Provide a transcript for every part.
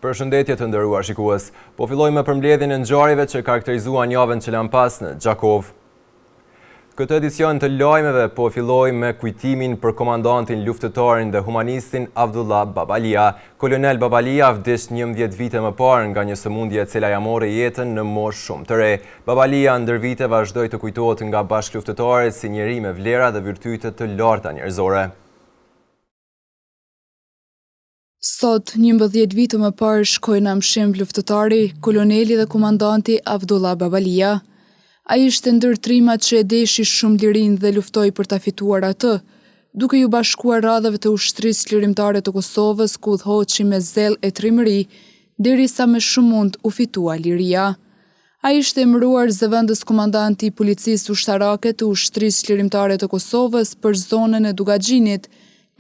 Përshëndetje të nderuar shikues. Po fillojmë me përmbledhjen e ngjarjeve që karakterizuan javën që lan pas në Gjakov. Këtë edicion të lajmeve po fillojmë me kujtimin për komandantin luftëtarin dhe humanistin Avdullah Babalia. Kolonel Babalia vdiq 11 vite më parë nga një sëmundje e cila ja mori jetën në moshë shumë të re. Babalia ndër vite vazhdoi të kujtohet nga bashkëluftëtarët si njeri me vlera dhe virtyte të larta njerëzore. Sot, 11 vite më parë shkoi në mshim luftëtari, koloneli dhe komandanti Avdullah Babalia. Ai ishte ndër trimat që e deshi shumë lirin dhe luftoi për ta fituar atë, duke ju bashkuar radhave të ushtrisë lirimtare të Kosovës ku udhëhoqi me zel e trimëri, derisa me shumë mund u fitua liria. Ai ishte emëruar zëvendës komandanti i policisë ushtarake të ushtrisë lirimtare të Kosovës për zonën e Dugaxhinit,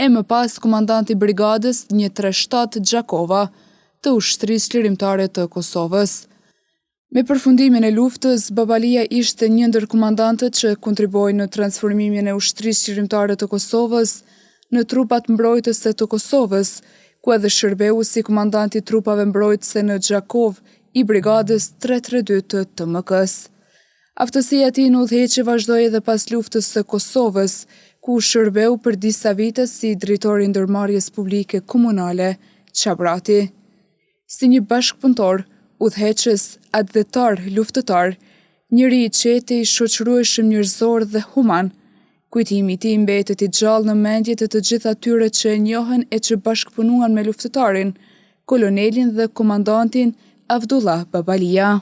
e më pas komandanti brigadës 137 Gjakova të ushtrisë lirimtare të Kosovës. Me përfundimin e luftës, Babalia ishte një ndër komandantët që kontriboi në transformimin e ushtrisë lirimtare të Kosovës në trupat mbrojtëse të Kosovës, ku edhe shërbeu si komandanti i trupave mbrojtëse në Gjakov i brigadës 332 të TMK-s. Aftësia e tij në udhëheqje vazhdoi edhe pas luftës së Kosovës, ku shërbeu për disa vite si drejtori i ndërmarrjes publike komunale Qabrati. Si një bashkëpunëtor, udhëheqës, atletar, luftëtar, njëri i qetë, i shoqërueshëm, njerëzor dhe human, kujtimi i tij mbetet i gjallë në mendjet e të gjithë atyre që e njohen e që bashkëpunuan me luftëtarin, kolonelin dhe komandantin Avdullah Babalia.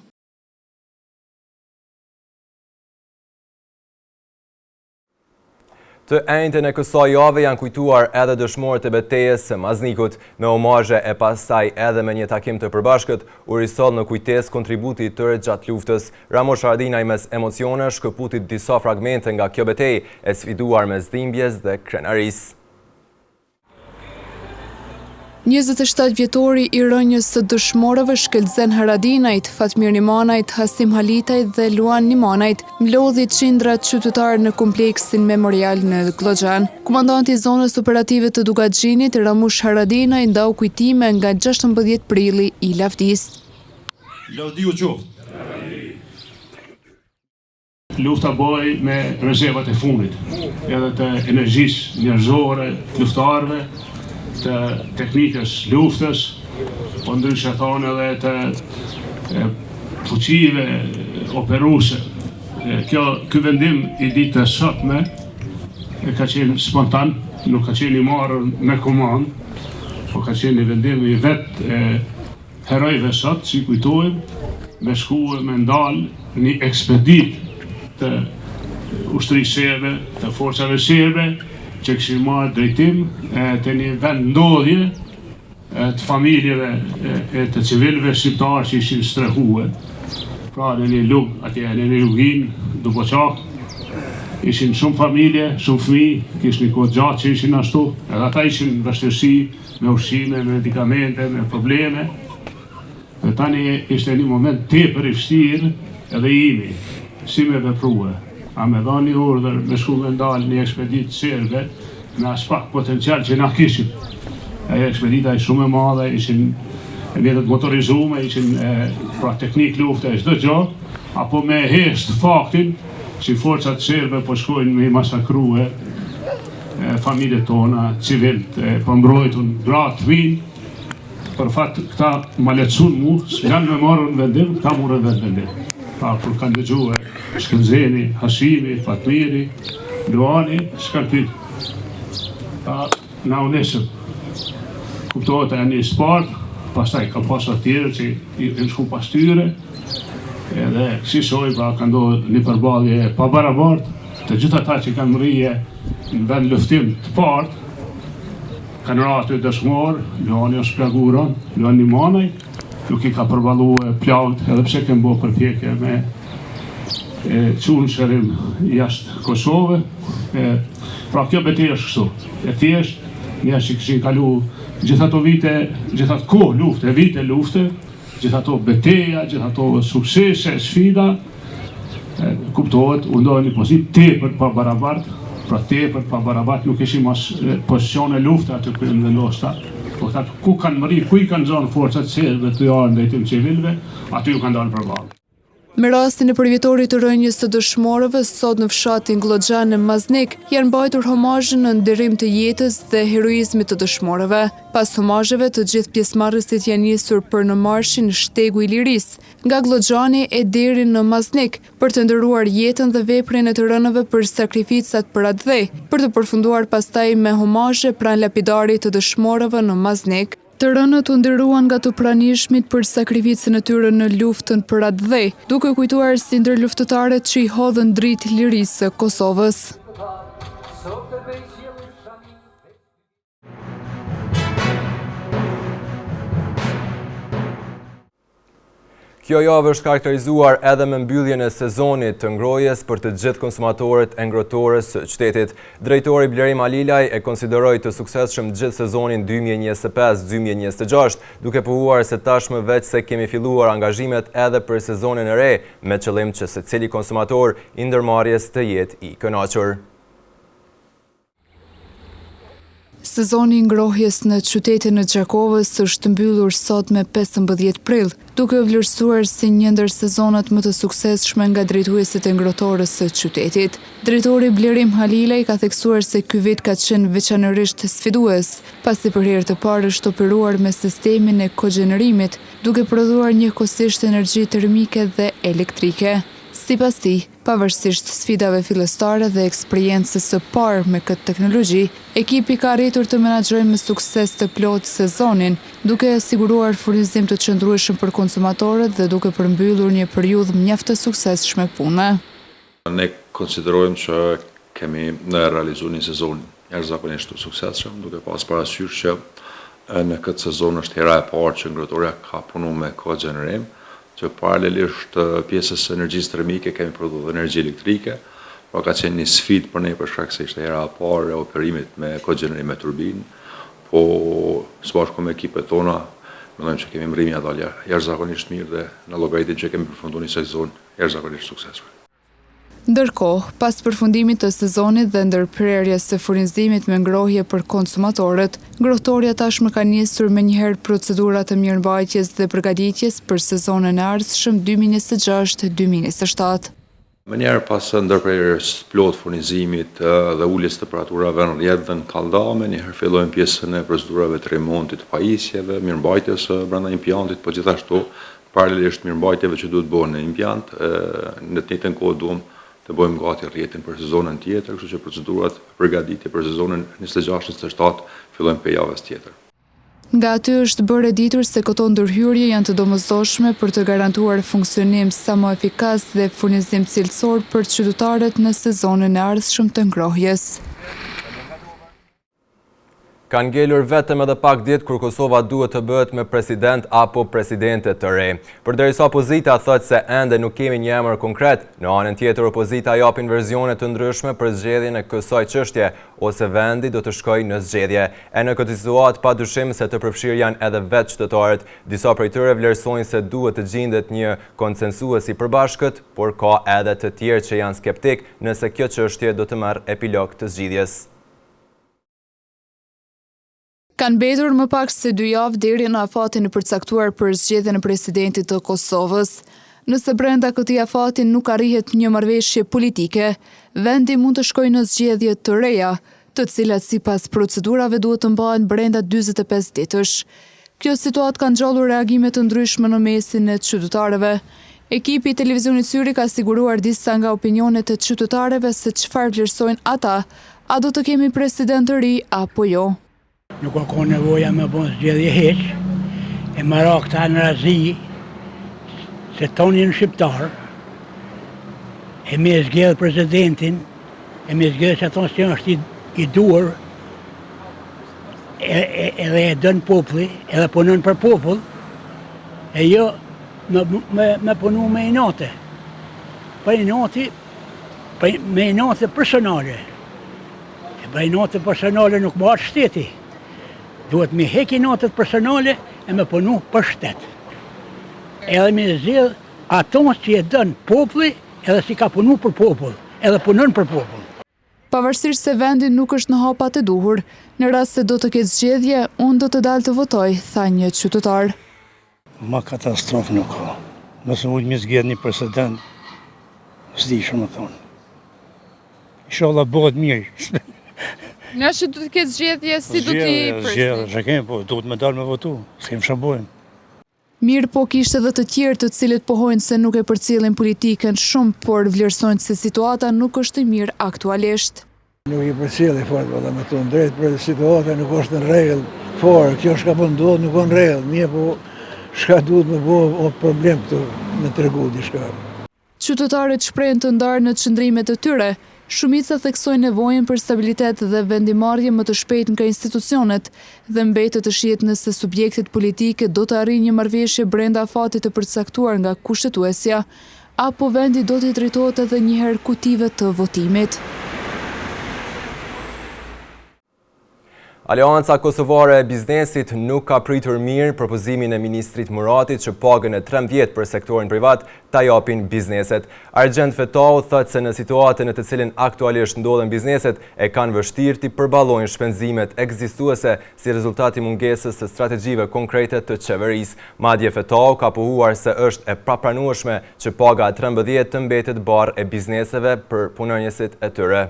Të enjtën e kësaj jave janë kujtuar edhe dëshmorët e betejës së Maznikut, me omazhe e pastaj edhe me një takim të përbashkët, u risol në kujtesë kontributi i tyre gjatë luftës. Ramosh Haradinaj mes emocione shkëputi disa fragmente nga kjo betejë e sfiduar mes dhimbjes dhe krenarisë. 27 vjetori i rënjës së dëshmorëve Shkelzen Haradinajt, Fatmir Nimanajt, Hasim Halitajt dhe Luan Nimanajt mlodhi qindrat qytetare në kompleksin memorial në Glogjan. Komandanti i zonës operative të Dugaxhinit, Ramosh Haradinaj, ndau kujtime nga 16 prilli i lavdisë. Lavdiu qoftë. Lufta bëhej me rezervat e fundit, edhe të energjisë njerëzore, luftarëve, të teknikës luftës, po ndryshe thonë edhe të fuqive operuse. Ky vendim i ditë sotme ka qenë spontan, nuk ka qenë i marrë me komandë, po ka qenë i vendim i vetë herojve sot, si kujtojmë, me shkuë me ndalë një ekspedit të ushtrisë serbe, të forcave serbe, që këshin marrë drejtim të një vendodhje të familjeve e të civilëve shqiptarë që ishin strehue. Pra në një lugë, atje në një lugin, Duboqak, ishin shumë familje, shumë fëmijë, kishë një kohë gjatë që ishin ashtu, edhe ata ishin në vështirësi me ushqime, me medikamente, me probleme. Dhe tani ishte një moment tepër i vështirë edhe imi, si me veprue. A me dha një urdhër me shku me ndalë një ekspedit serbe me as pak potencial që na kishim. Ajo ekspedita ishte shumë e madhe, ishin mjetet motorizume, ishin pra teknik lufte e çdo gjë, apo me hesht faktin që forcat serbe po shkojnë me masakrue familjet tona, civilt, po mbrojtun gratë, fëmijë. Për fat këta ma lehtësuan mu, s'kan me marrën vendim, këta morën vendim. Pa kur kanë dëgjuar Shkenzeni, Hasimi, Fatmiri, Luani, s'kan pyet. Na unesëm. Kuptohet e një sport, pastaj ka pas atjerë që i shku pas tyre, edhe kësisoj pra ka ndodhur një përballje pa barabartë, të gjithë ata që kanë mrije në vend luftim të partë, kanë ratu dëshmor, Luani është plaguron, Luan Nimanaj, nuk i ka përballuar plagët, edhe pse kanë bërë përpjekje me qunë shërim jashtë Kosovë. Pra kjo betejë është kështu. E thjesht, njerëz që kishin kalu gjithë ato vite, gjithë ato kohë lufte, vite lufte, gjithë ato beteja, gjithë ato suksese, sfida, kuptohet, u ndodhi një pozitë tepër pa barabartë, pra tepër pa barabartë, nuk kishim as pozicione lufte aty ku vendosta. Po thatë, ku kanë mëri, ku i kanë zonë forcat serbe të janë ndajtim civilve, aty ju kanë dalë përballë. Me rastin e përvjetorit të rënjës të dëshmorëve, sot në fshatin Glogjan në Maznik, janë mbajtur homazhe në nderim të jetës dhe heroizmit të dëshmorëve. Pas homazheve, të gjithë pjesëmarrësit janë nisur për në marshin Shtegu i Lirisë, nga Glogjani e deri në Maznik, për të ndëruar jetën dhe veprën e të rënëve për sakrificat për atë dhej, për të përfunduar pastaj me homazhe pranë lapidarit të dëshmorëve në Maznik. Të rënët u ndëruan nga të pranishmit për sakrificën e tyre në luftën për atë dhej, duke kujtuar si ndër luftëtarët që i hodhën dritë lirisë së Kosovës. Kjo javë është karakterizuar edhe me mbylljen e sezonit të ngrohjes për të gjithë konsumatorët e ngrohtores së qytetit. Drejtori Blerim Alilaj e konsideroi të suksesshëm gjithë sezonin 2025-2026, duke pohuar se tashmë veç se kemi filluar angazhimet edhe për sezonin e re, me qëllim që secili konsumator i ndërmarrjes të jetë i kënaqur. Sezoni i ngrohjes në qytetin e Gjakovës është mbyllur sot me 15 prill, duke u vlerësuar si një ndër sezonat më të suksesshme nga drejtuesit e ngrohtorës së qytetit. Drejtori Blerim Halilaj ka theksuar se ky vit ka qenë veçanërisht sfidues, pasi për herë të parë është operuar me sistemin e kogjenerimit, duke prodhuar njëkohësisht energji termike dhe elektrike. Sipas tij, pavarësisht sfidave fillestare dhe eksperiencës së parë me këtë teknologji, ekipi ka arritur të menaxhojë me sukses të plotë sezonin, duke siguruar furnizim të qëndrueshëm për konsumatorët dhe duke përmbyllur një periudhë mjaft të suksesshme pune. Ne konsiderojmë që kemi realizuar një sezon jashtëzakonisht të suksesshëm, duke pas parasysh që në këtë sezon është hera e parë që ngrohtoria ka punuar me kogjenerim, që paralelisht pjesës së energjisë termike kemi prodhuar energji elektrike, pra ka qenë një sfidë për ne për shkak se ishte hera e parë e operimit me kogjenerim me turbinë, po së bashku me ekipet tona, mendojmë që kemi mbrimi ato jashtëzakonisht mirë dhe në llogaritë që kemi përfunduar një sezon jashtëzakonisht suksesshëm. Ndërkohë, pas përfundimit të sezonit dhe ndërprerjes së furnizimit me ngrohje për konsumatorët, ngrohtoria tashmë ka nisur menjëherë procedurat të mirëmbajtjes dhe përgatitjes për sezonin e ardhshëm 2026-2027. Menjëherë pas ndërprerjes plot furnizimit dhe uljes temperaturave në rrjet dhe në kaldame, njëherë fillojmë pjesën e procedurave të remontit, pajisjeve, mirëmbajtjes brenda impiantit, po gjithashtu paralelisht mirëmbajtjeve që duhet bëhen në impiant, në të njëjtën kohë duam të bëjmë gati rrjetin për sezonën tjetër, kështu që procedurat përgatitje për sezonën 26-27 fillojnë për javës tjetër. Nga aty është bërë e ditur se këto ndërhyrje janë të domosdoshme për të garantuar funksionim sa më efikas dhe furnizim cilësor për qytetarët në sezonin e ardhshëm të ngrohjes. Ka ngelur vetëm edhe pak ditë kur Kosova duhet të bëhet me president apo presidente të re. Përderisa opozita thotë se ende nuk kemi një emër konkret, në anën tjetër opozita japin verzione të ndryshme për zgjedhjen e kësaj çështje, ose vendi do të shkojë në zgjedhje. E në këtë situatë padyshim se të përfshirë janë edhe vetë qytetarët. Disa prej tyre vlerësojnë se duhet të gjendet një konsensues i përbashkët, por ka edhe të tjerë që janë skeptik nëse kjo çështje do të marrë epilog të zgjidhjes. Kanë mbetur më pak se 2 javë deri në afatin e përcaktuar për zgjedhjen e presidentit të Kosovës. Nëse brenda këtij afati nuk arrihet një marrëveshje politike, vendi mund të shkojë në zgjedhje të reja, të cilat sipas procedurave duhet të mbahen brenda 45 ditësh. Kjo situatë ka ngjallur reagime të ndryshme në mesin e qytetarëve. Ekipi i televizionit Syri ka siguruar disa nga opinionet e qytetarëve se çfarë vlerësojnë ata, a do të kemi president të ri apo jo. Nuk ka nevoja me bon zgjedhje heq, e mara këta në razi, se toni në shqiptar, e me zgjedh presidentin, e me zgjedh që tonë që është i duar, edhe e dënë populli, edhe punon për popull, e jo me punu me inate. Me inate personale. E me inate personale nuk bëhet shteti. Duhet me hek inatet personale e me punu për shtet. Edhe me zgjedh ato që e dënë populli, edhe si ka punu për popull, edhe punon për popull. Pavarësisht se vendi nuk është në hapat e duhur, në rast se do të ketë zgjedhje, unë do të dalë të votoj, tha një qytetar. Ma katastrofë nuk ka. Nëse mund me zgjedh një president, s'di shumë më thonë. Inshallah bëhet mirë. Nga që do të ketë zgjedhje, si do t'i prisni? Zgjedhje, po, do të me dalë me votu, s'kem shabojnë. Mirë po kishte dhe të tjerë të cilët pohojnë se nuk e përcjellin politikën shumë, por vlerësojnë se situata nuk është e mirë aktualisht. Nuk i përcjelli fort, valla me tonë drejt, për situata nuk është në rregull fort, kjo shka po ndodh nuk është në rregull, mirë po shka duhet me bo problem këtu me tregu diçka. Qytetarët shprehen të ndarë në çndrimet e tyre. Shumica theksojnë nevojën për stabilitet dhe vendimarrje më të shpejtë nga institucionet dhe mbetet të shihet nëse subjektet politike do të arrijnë një marrëveshje brenda afatit të përcaktuar nga kushtetuesja, apo vendi do t'i drejtohet edhe një herë kutive të votimit. Aleanca Kosovare e Biznesit nuk ka pritur mirë propozimin e ministrit Muratit që pagën e 13 për sektorin privat ta japin bizneset. Argjend Fetau thëtë se në situatën në të cilin aktualisht ndodhen bizneset e kanë vështirë të përballojnë shpenzimet ekzistuese si rezultati mungesës së strategjive konkrete të qeverisë. Madje Fetau ka pohuar se është e papranueshme që paga e 13 të mbetet barë e bizneseve për punonjësit e tyre.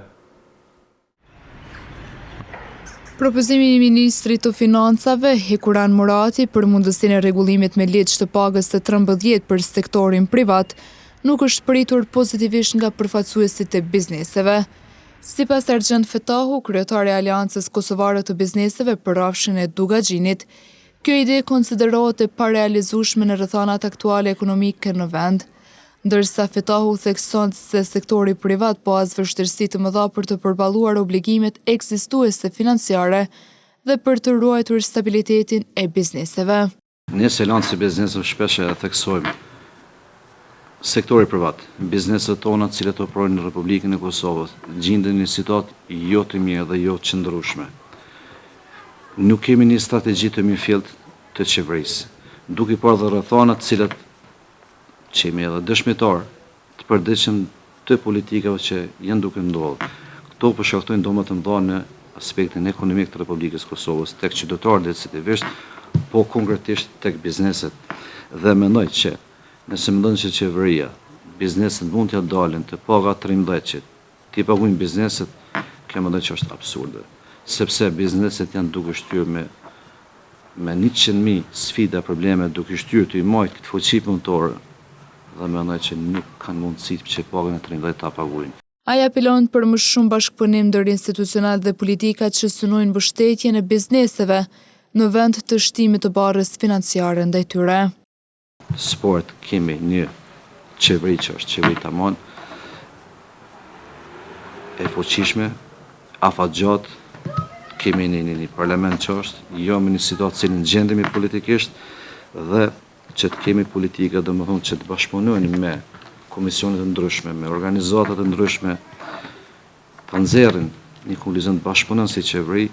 Propozimi i ministrit të financave, Hekuran Murati, për mundësinë e rregullimit me ligj të pagës të 13 për sektorin privat, nuk është pritur pozitivisht nga përfaqësuesit e bizneseve. Sipas Argjend Fetahu, kryetari i Aleancës Kosovare të Bizneseve për rrafshin e Dugaxhinit, kjo ide konsiderohet e parealizueshme në rrethanat aktuale ekonomike në vend. Ndërsa Fetahu thekson se sektori privat po as vështirësi të mëdha për të përballuar obligimet ekzistuese financiare dhe për të ruajtur stabilitetin e bizneseve. Ne si Aleancë e Bizneseve shpesh e theksojmë sektori privat, bizneset tona të cilat operojnë në Republikën e Kosovës, gjenden në një situatë jo të mirë dhe jo të qëndrueshme. Nuk kemi një strategji të mirëfillt të qeverisë, duke parë dhe rrethana të cilat që jemi edhe dëshmitar të përditshëm të politikave që janë duke ndodhur. Këto po shkaktojnë dëme të mëdha në aspektin ekonomik të Republikës Kosovës, tek qytetarët decisivisht, po konkretisht tek bizneset. Dhe mendoj që nëse mendon që qeveria, bizneset mund t'ja dalin të paga 13 që t'i paguajnë bizneset, kjo mendoj që është absurde, sepse bizneset janë duke shtyrë me 100.000 sfida, probleme, duke shtyrë të i majtë këtë fuqi punëtore, dhe mendoj që nuk kanë mundësi që pagën e 13 ta paguajnë. Ai apelon për më shumë bashkëpunim ndërinstitucional dhe politika që synojnë mbështetjen e bizneseve në vend të shtimit të barrës financiare ndaj tyre. Sport kemi një qeveri që është qeveri tamam e fuqishme, afatgjat, kemi një parlament që është jo me një situatë cilën gjendemi politikisht dhe që të kemi politika dhe më thonë që të bashkëpunojnë me komisionet të ndryshme, me organizatat të ndryshme, të nxjerrin një konkluzion të bashkëpunon si qeveri,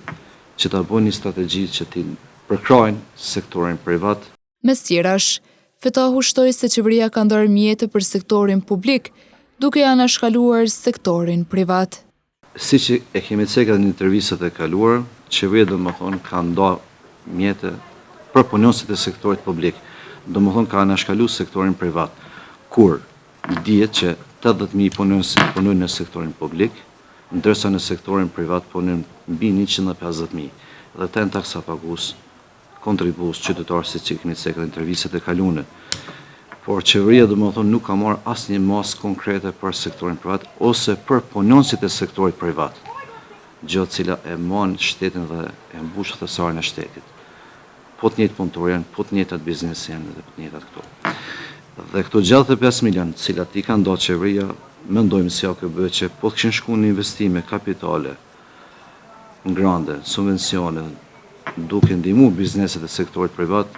që të bëjnë një strategji që të përkrajnë sektorin privat. Mes tjerash, Fetahu shtoi se qeveria ka ndarë mjete për sektorin publik, duke anashkaluar sektorin privat. Si që e kemi cekë në intervistat e kaluara, qeveria dhe më thonë ka ndarë mjete për punonjësit e sektorit publik. Do më thonë ka anashkalu sektorin privat, kur dihet që 80.000 punojnë në sektorin publik, ndërsa në sektorin privat punojnë mbi 150.000, dhe ten taksa pagues, kontribues qytetarë si që kemi cekë në intervistat e kaluara. Por qeveria do më thonë nuk ka marrë asnjë masë konkrete për sektorin privat ose për punonjësit e sektorit privat, gjë cila e mon shtetin dhe e mbush thesarin e shtetit. Po të njëjtë punëtor janë, po të njëjtat biznes janë dhe po të njëjtat këto. Dhe këto 65 milion, cilat i kanë dhënë qeveria, mendojmë si AKB që po të kishin shkuar në investime kapitale, grande, subvencione, duke ndihmuar bizneset e sektorit privat,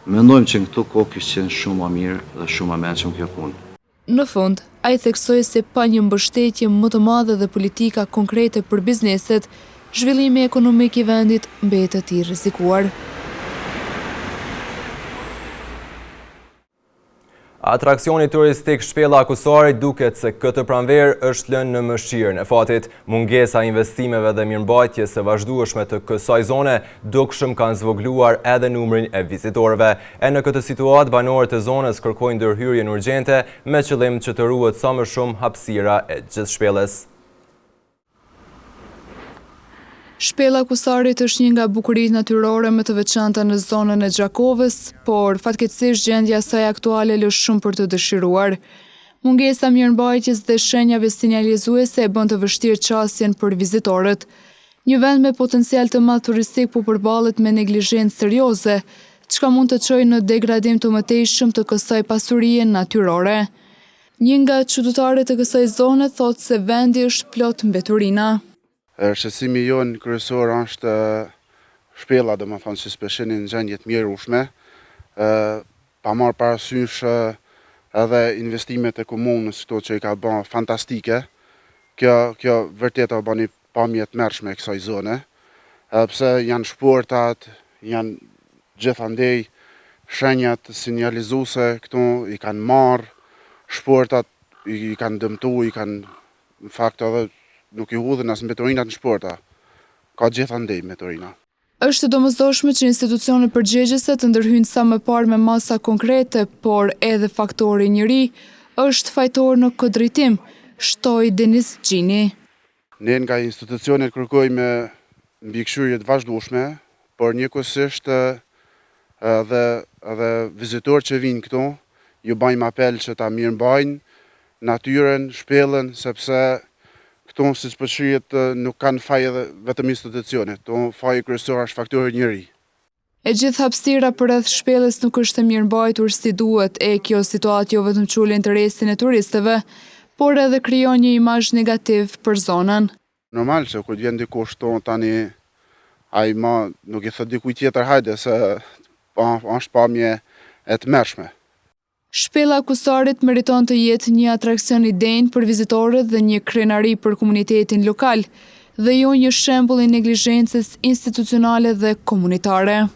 mendojmë që në këto kohë kishte qenë shumë më mirë dhe shumë më mëshëm kjo punë. Në fund, ai theksoi se pa një mbështetje më të madhe dhe politika konkrete për bizneset, zhvillimi ekonomik i vendit mbetet i rrezikuar. Atraksioni turistik Shpella Kusari duket se këtë pranverë është lënë në mëshirën e fatit. Mungesa investimeve dhe mirëmbajtjes së vazhdueshme të kësaj zone dukshëm kanë zvogluar edhe numrin e vizitorëve. E në këtë situatë banorët e zonës kërkojnë ndërhyrjen urgjente me qëllim që të ruhet sa më shumë hapësira e gjithë shpellës. Shpella Kusarit është një nga bukuritë natyrore më të veçanta në zonën e Gjakovës, por fatkeqësisht gjendja e saj aktuale lë shumë për të dëshiruar. Mungesa mirëmbajtjes dhe shenjave sinjalizuese e bën të vështirë qasjen për vizitorët. Një vend me potencial të madh turistik po përballet me neglizhencë serioze, çka mund të çojë në degradim të mëtejshëm të kësaj pasurie natyrore. Një nga qytetarët e kësaj zone thotë se vendi është plot mbeturina. Shqetësimi jonë kryesor është shpella, domethënë që s'pesheni në gjendje të mjerueshme, pa marrë parasysh edhe investimet e komunës këto që i ka bën fantastike. Kjo vërtet o bën një pamje të mërshme e kësaj zone, pse janë shportat, janë gjithandej shenjat sinjalizuese këtu i kanë marrë, shportat i kanë dëmtu, i kanë në fakt edhe nuk i hudhen as mbeturinat në shporta. Ka gjithandej mbeturina. Është e domosdoshme që institucionet përgjegjëse të ndërhyjnë sa më parë me masa konkrete, por edhe faktori njëri është fajtor në këtë drejtim, shtoi Denis Gjini. Ne nga institucionet kërkojmë mbikëqyrje të vazhdueshme, por njëkohësisht edhe vizitorë që vinë këtu, ju bëjmë apel që ta mirëmbajnë natyrën, shpellën, sepse këtu siç po shihet nuk kanë faj edhe vetëm institucionet, këtu faji kryesor është faktori njëri. E gjithë hapësira përreth shpellës nuk është e mirëmbajtur si duhet, e kjo situatë jo vetëm çul interesin e turistëve, por edhe krijon një imazh negativ për zonën. Normal që kur vjen dikush këtu tani ai nuk i thot dikujt tjetër hajde se është pamje e tmerrshme. Shpella Kusarit meriton të jetë një atraksion i denjë për vizitorët dhe një krenari për komunitetin lokal, dhe jo një shembull i neglizhencës institucionale dhe komunitare.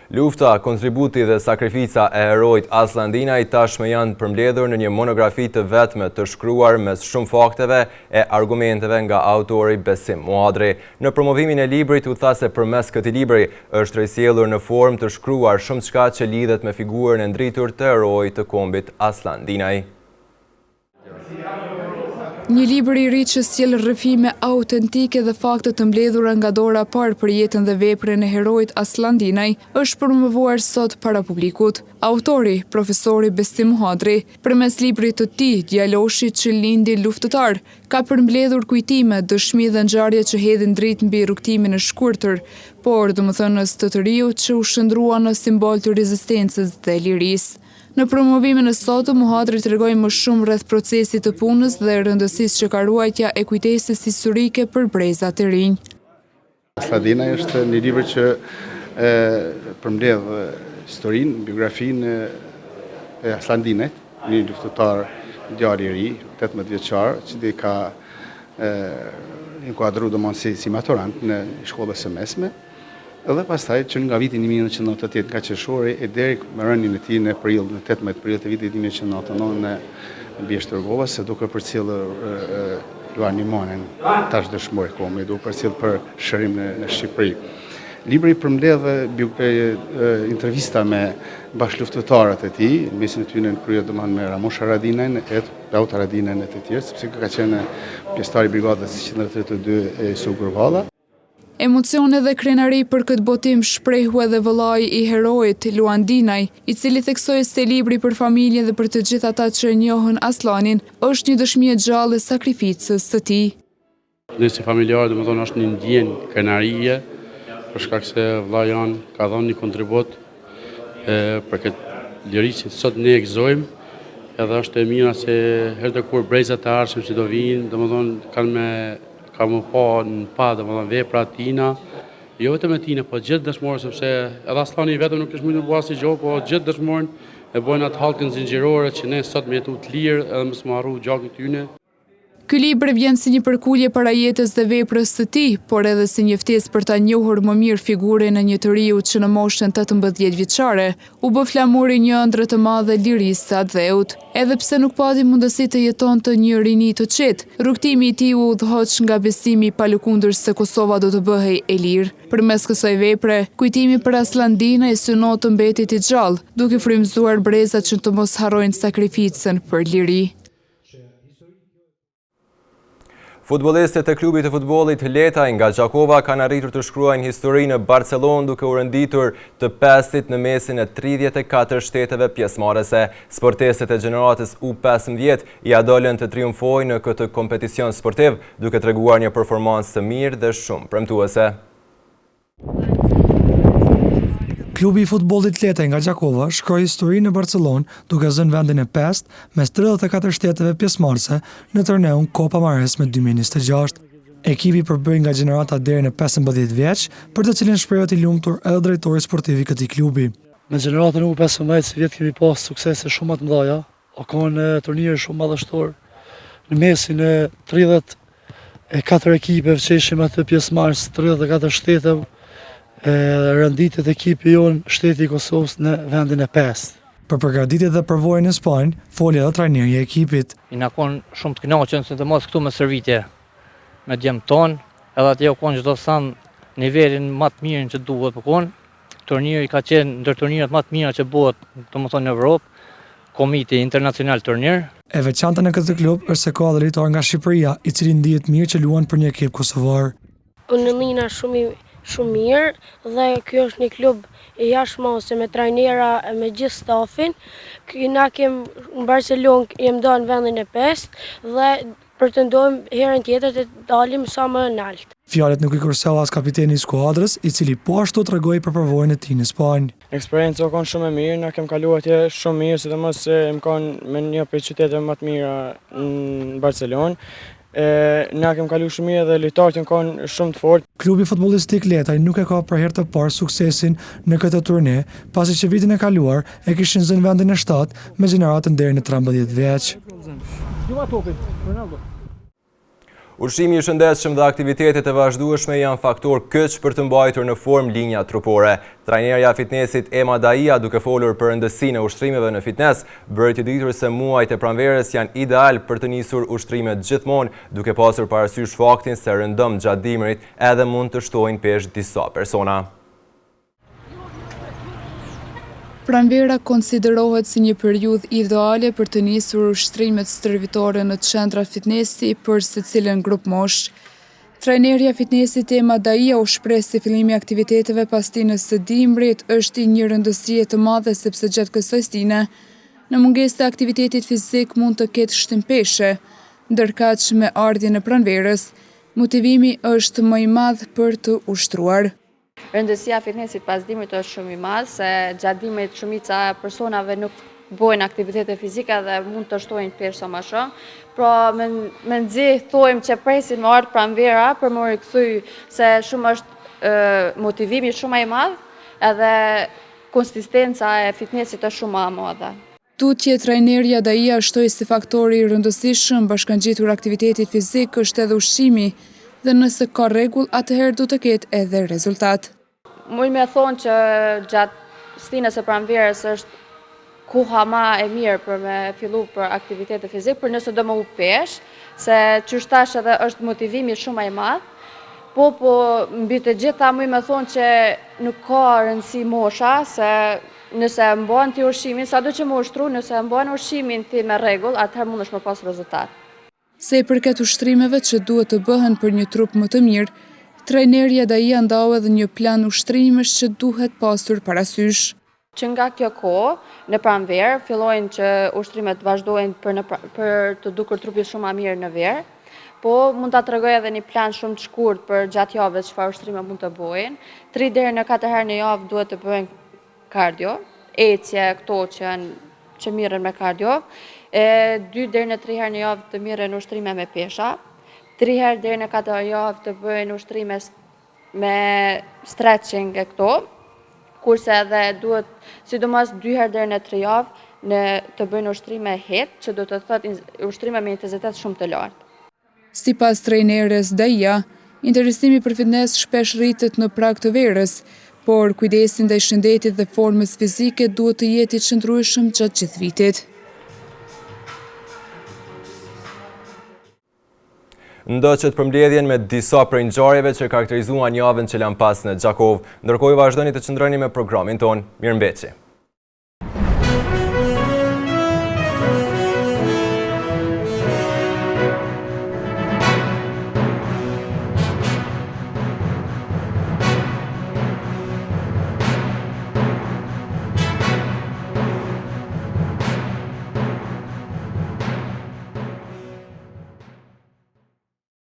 Lufta, kontributi dhe sakrifica e herojt Aslan Dinaj tashmë janë përmbledhur në një monografi të vetme të shkruar mes shumë fakteve e argumenteve nga autori Besim Muadri. Në promovimin e librit u tha se përmes këtij libri është risjellur në formë të shkruar shumë çka që lidhet me figurën e ndritur të herojit të kombit Aslan Dinaj. Një libër i ri që sjell rrëfime autentike dhe fakte të mbledhura nga dora parë për jetën dhe veprën e herojit Aslan Dinaj është promovuar sot para publikut. Autori, profesori Besim Muadri, përmes librit të tij, Djaloshi që lindi luftëtar, ka përmbledhur kujtime, dëshmi dhe ngjarje që hedhin dritë mbi rrugtimin e shkurtër, por domethënës të riu që u shndrua në simbol të rezistencës dhe lirisë. Në promovimin e sotëm, Muadri tregoi më shumë rreth procesit të punës dhe rëndësisë që ka ruajtja e kujtesës historike për brezat e rinj. Aslan Dinaj është një libër që përmbledh historinë, biografinë e Aslan Dinajt, një luftëtar djalë i ri, 18 vjeçar, që ka inkuadruar domosdoshmë si maturant në shkollën e mesme. Edhe pastaj që nga viti 1998 nga qershori e deri me rënien e tij në prill, në 18 prill të vitit 1999 në Bjeshtërgova, se duke përcjellur Luan Nimonen, tash dëshmor komi, duke përcjell për shërim në Shqipëri. Libri përmbledh intervista me bashkëluftëtarët e tij, mesin e tyre kryet domethënë me Ramush Haradinajn e Daut Haradinajn e të tjerë, sepse ka qenë pjesëtar i brigadës 132 e Sugurvalla. Emocione dhe krenari për këtë botim shprehu edhe vëllai i herojit Luan Dinaj, i cili theksoi se libri për familjen dhe për të gjithë ata që njohën Aslanin është një dëshmi e gjallë e sakrificës së tij. Ne si familjarë domethënë është një ndjenjë krenarie, për shkak se vllai jon ka dhënë një kontribut për këtë liri që sot ne e gëzojmë, edhe është e mira se herë të kur brezat e ardhshëm që do vinë, domethënë kanë ka më pa domethënë vepra tina, jo vetëm e tina, po gjithë dëshmorë, sepse edhe Aslani vetëm nuk është mund të bëjë asnjë gjë, po gjithë dëshmorën e bojnë atë hallkën zinxhirore që ne sot me jetu të lirë edhe mos më harru gjakun tyne. Ky libër vjen si një përkulje para jetës dhe veprës së tij, por edhe si një ftesë për ta njohur më mirë figurën e një të riu që në moshën 18 vjeçare u bë flamuri një ëndrre të madhe lirisë së atdheut. Edhe pse nuk pati mundësi të jetonte një rini të qetë, rrugtimi i tij u udhëhoq nga besimi i palëkundër se Kosova do të bëhej e lirë. Përmes kësaj vepre, kujtimi për Aslandina e synoi të mbetit i gjallë, duke frymëzuar brezat që të mos harrojnë sakrificën për liri. Futbollistët e klubit të futbollit Letaj nga Gjakova kanë arritur të shkruajnë histori në Barcelonë duke u renditur të pestit në mesin e 34 shteteve pjesëmarrëse. Sportistët e gjeneratës U15 ja dolën të triumfojnë në këtë kompeticion sportiv duke treguar një performancë të mirë dhe shumë premtuese. Klubi i futbollit Letaj nga Gjakova shkroi histori në Barcelonë duke zënë vendin e 5 mes 34 shteteve pjesëmarrëse në turneun Copa Maresme 2026. Ekipi përbëri nga gjenerata deri në 15 vjeç, për të cilin shprehet i lumtur edhe drejtori sportiv i këtij klubi. Me gjeneratën U15 vjet kemi pas suksese shumë të mëdha, kanë turnire shumë madhështor. Në mesin e 34 ekipeve që ishim atë pjesëmarrës 34 shteteve, renditet ekipi jonë shteti i Kosovës në vendin e 5. Për përgatitjet dhe përvojën në Spanjë, foli edhe trajneri i ekipit. Na konë shumë të kënaqur se të mos këtu me servitje me djemë tonë, edhe atje u konë çdo san nivelin më të mirë që duhet të konë. Turniri ka qenë ndër turniret më të mira që bëhet, domethënë në Evropë, Komiti Internacional Turnir. E veçanta në këtë klub është se ka edhe lojtar nga Shqipëria, i cili ndihet mirë që luan për një ekip kosovar. Unë ndina shumë mirë dhe kjo është një klub i jashtëmos me trajnera e me gjithë stafin. Na në Barcelonë jem dalë në vendin e 5 dhe pretendojmë herën tjetër të dalim sa më lart. Fjalët nuk i kurseu as kapiteni i skuadrës, i cili po ashtu tregoi për përvojën e tij në Spanjë. Eksperjenca ka qenë shumë e mirë, na kem kaluar atje shumë mirë, sidomos se më kanë me një prej qyteteve më të mira në Barcelonë. Na kem kaluar shumë mirë dhe lojtarët kanë shumë të fortë. Klubi futbollistik Letaj nuk e ka për herë të parë suksesin në këtë turne, pasi që vitin e kaluar e kishin zënë vendin e 7 me gjeneratën deri në 13 vjeç. Ushqimi i shëndetshëm dhe aktivitetet e vazhdueshme janë faktor kyç për të mbajtur në formë linja trupore. Trajnerja e fitnessit Ema Daia, duke folur për rëndësinë e ushtrimeve në fitnes, bëri të ditur se muajt e pranverës janë ideal për të nisur ushtrimet gjithmonë, duke pasur parasysh faktin se rëndëm gjatë dimrit edhe mund të shtojnë peshë disa persona. Pranvera konsiderohet si një periudhë ideale për të nisur ushtrimet stërvitore në qendra fitnesi për secilën grup moshë. Trajnerja e fitnesit Ema Daia u shpreh se fillimi i aktiviteteve pas tinës së dimrit është një rëndësie të madhe sepse gjatë kësaj stine, në mungesë të aktivitetit fizik mund të ketë shtympeshe, ndërkaq me ardhjen e pranverës, motivimi është më i madh për të ushtruar. Rëndësia fitnessit pas dimrit është shumë i madh, se gjatë dimrit shumica e personave nuk bojnë aktivitete fizike dhe mund të shtojnë peshë sa më shumë. Pra me nxjerr thojmë që presin me ardh pranvera për më rikthy se shumë është motivimi shumë i madh, edhe konsistenca e fitnessit është shumë më e madhe. Tutje trajnerja Daia shtoi si faktori i rëndësishëm bashkangjitur aktivitetit fizik është edhe ushqimi, dhe nëse ka rregull, atëherë du të ketë edhe rezultat. Muj me thonë që gjatë stinës e pranverës është koha ma e mirë për me fillu për aktivitete fizik, për nëse do më u peshë, se qështash edhe është motivimi shumë i madh, po mbi të gjitha muj me thonë që nuk ka rëndësi mosha, se nëse mbon ti ushqimin, sa do që më ushtru, nëse mbon ushqimin ti me rregull, atëherë mund është më pas rezultat. Se i përket ushtrimeve që duhet të bëhen për një trup më të mirë, trajnerja Daia ndau edhe një plan ushtrimesh që duhet pasur parasysh. Që nga kjo kohë, në pranverë, fillojnë që ushtrimet vazhdojnë për të dukur trupi shumë më mirë në verë, po mund ta tregoj edhe një plan shumë të shkurt për gjatë javës çfarë ushtrime mund të bëhen. 3 deri në 4 herë në javë duhet të bëhen kardio, ecje këto që mirën me kardio. 2 deri në 3 herë në javë të mirën ushtrime me pesha, 3 herë deri në 4 javë të bëjnë ushtrime me stretching e këto, kurse edhe duhet sidomos 2 herë deri në 3 javë të bëjnë ushtrime HIIT, që do të thotë ushtrime me intensitet shumë të lartë. Sipas trejneres Daia, interesimi për fitnes shpesh rritet në prag të verës, por kujdesin ndaj shëndetit dhe formës fizike duhet të jetë i qëndrueshëm gjatë gjithë vitit. Ndoqët përmbledhjen me disa prej ngjarjeve që karakterizuan javën që lan pas në Gjakov, ndërkohë vazhdoni të qëndroni me programin ton. Mirëmbëngjes.